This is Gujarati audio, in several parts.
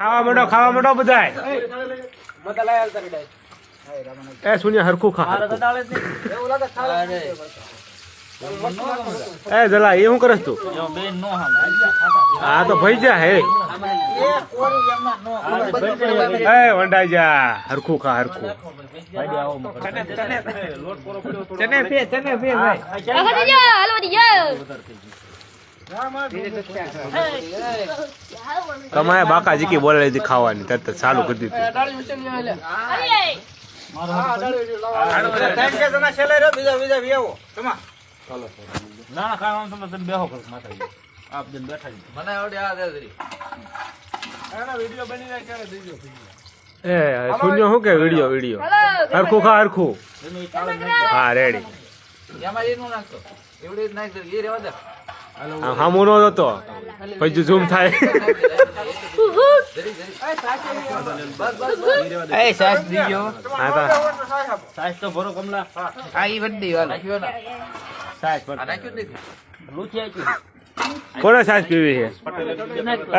ખાવા માંડો બધાય એ સુનિયા હરખું ખા એ જલા એ શું કરસ તું હા તો ભાઈ જા હે એ વંડાઈ જા હરખું ખા હરખું તમારે બાકાજી કી બોલે લીધી ખાવાની તરત ચાલુ કરી દીધું એ સુન્યો શું કે વિડીયો હરખું ખા હરખું હા રેડી હામો નો હતો પછી ઝૂમ થાય કોને સાસ પીવી છે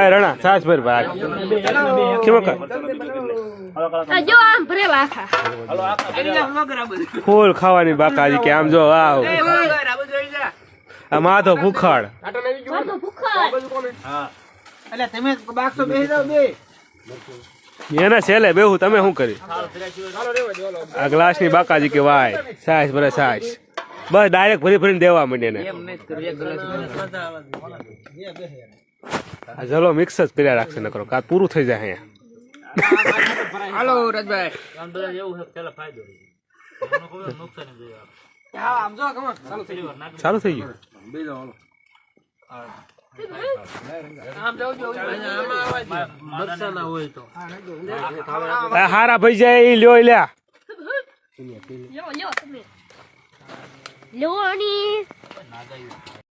રણા સાસ ભર ભાગ ફૂલ ખાવાની બાકાજી કે આમ જો આવ આ માથો ભૂખાડ એના છેલ્લે બેહું તમે શું કરી આ ગ્લાસ ની બાકાજી કે વાય સાસ ભરે સાસ બસ ડાયરેક્ટ ભરી ભરીને દેવા માંડે ને ચલો મિક્સ જ કર્યા રાખશે નકરો કા પૂરું થઈ જાય ચાલુ થઈ ગયું હારા ભાઈ જાય લ્યો લ્યા Loni.